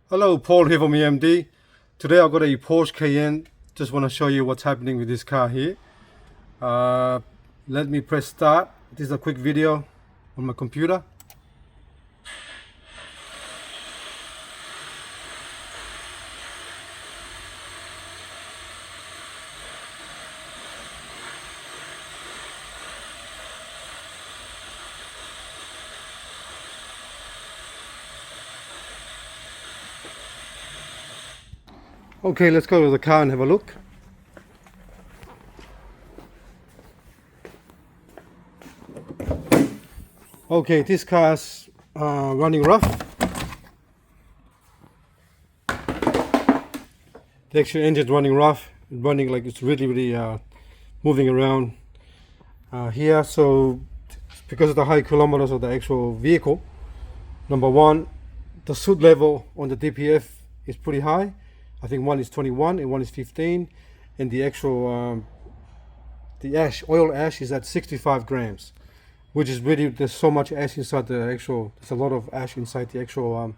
Hello, Paul here from EMD. Today I've got a Porsche Cayenne. Just want to show you what's happening with this car here. Uh, Let me press start. This is a quick video on my computer. Okay, let's go to the car and have a look. Okay, this car's running rough. The actual engine's running rough, running like it's really moving around here. So because of the high kilometers of the actual vehicle, number one, the soot level on the DPF is pretty high. I think one is 21 and one is 15, and the actual the oil ash is at 65 grams, which is really, there's so much ash inside the actual, there's a lot of ash inside the actual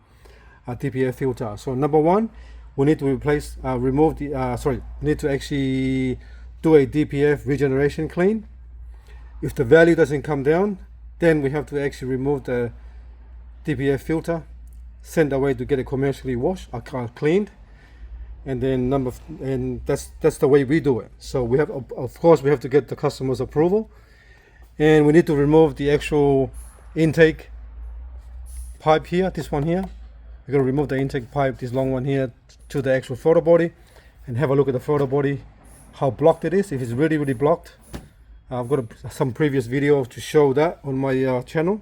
DPF filter. So number one, we need to remove the need to actually do a DPF regeneration clean. If the value doesn't come down, then we have to actually remove the DPF filter, send away to get it commercially washed or cleaned, and then that's the way we do it. So we have, of course, we have to get the customer's approval, and we need to remove the actual intake pipe here, this one here. We're going to remove the intake pipe, this long one here, to the actual throttle body, and have a look at the throttle body, how blocked it is. If it's really blocked, I've got some previous videos to show that on my channel.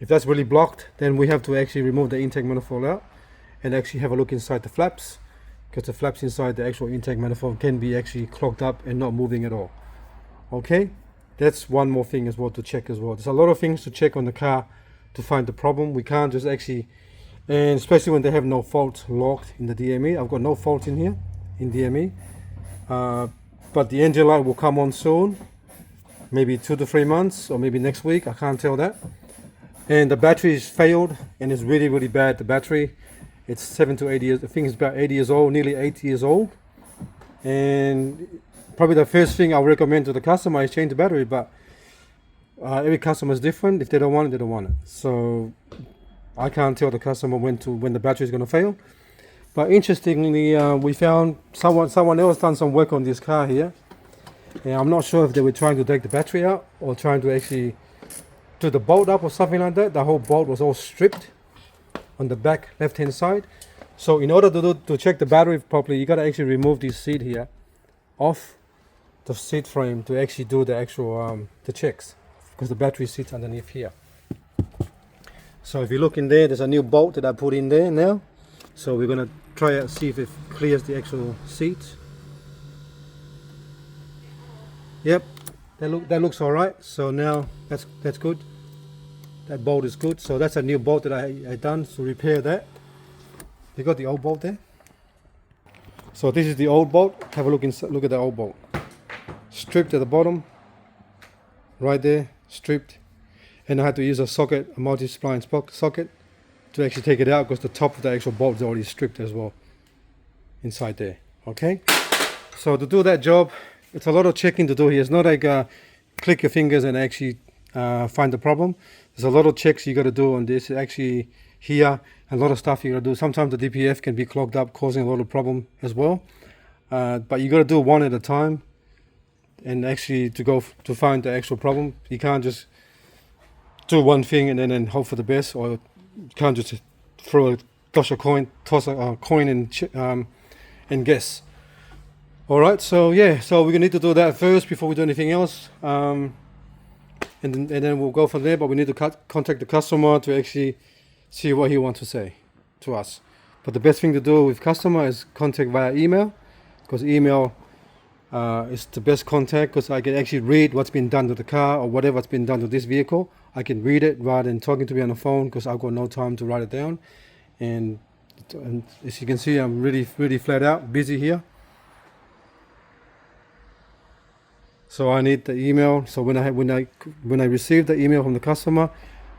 If that's really blocked, then we have to actually remove the intake manifold out and actually have a look inside the flaps, because the flaps inside the actual intake manifold can be actually clogged up and not moving at all. Okay, that's one more thing as well to check as well. There's a lot of things to check on the car to find the problem. We can't just actually, and especially when they have no fault logged in the DME. I've got no fault in here in DME, but the engine light will come on soon, maybe 2 to 3 months, or maybe next week, I can't tell that. And the battery is failed and it's really bad. The battery, it's 7 to 8 years, I think it's about 80 years old, nearly 80 years old. And probably the first thing I'll recommend to the customer is change the battery, but every customer is different. If they don't want it, they don't want it. So I can't tell the customer when the battery is going to fail. But interestingly, we found someone else done some work on this car here. And I'm not sure if they were trying to take the battery out or trying to actually do the bolt up or something like that. The whole bolt was all stripped on the back left hand side. So in order to check the battery properly, you got to actually remove this seat here off the seat frame to actually do the actual the checks, because the battery sits underneath here. So if you look in there, there's a new bolt that I put in there now. So we're gonna try it, see if it clears the actual seat. Yep, that looks all right. So now that's good. That bolt is good. So that's a new bolt that I done to repair that. You got the old bolt there. So this is the old bolt. Have a look inside. Look at the old bolt. Stripped at the bottom, right there, stripped. And I had to use a socket, a multi-spline socket, to actually take it out, because the top of the actual bolt is already stripped as well inside there. Okay. So to do that job, it's a lot of checking to do here. It's not like click your fingers and actually find the problem. There's a lot of checks you got to do on this. Actually, here, a lot of stuff you got to do. Sometimes the DPF can be clogged up, causing a lot of problem as well. But you got to do one at a time, and actually to find the actual problem. You can't just do one thing and then hope for the best, or you can't just toss a coin and guess. All right, so yeah, so we're gonna need to do that first before we do anything else, and then we'll go from there. But we need to contact the customer to actually see what he wants to say to us. But the best thing to do with customer is contact via email, because email is the best contact, because I can actually read what's been done to the car or whatever's been done to this vehicle. I can read it rather than talking to me on the phone, because I've got no time to write it down. And as you can see, I'm really flat out, busy here. So I need the email. So when I receive the email from the customer,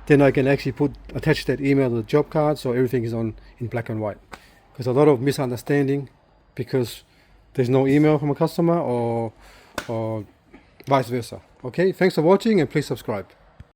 then I can actually attach that email to the job card, so everything is in black and white. Because a lot of misunderstanding because there's no email from a customer or vice versa. Okay, thanks for watching and please subscribe.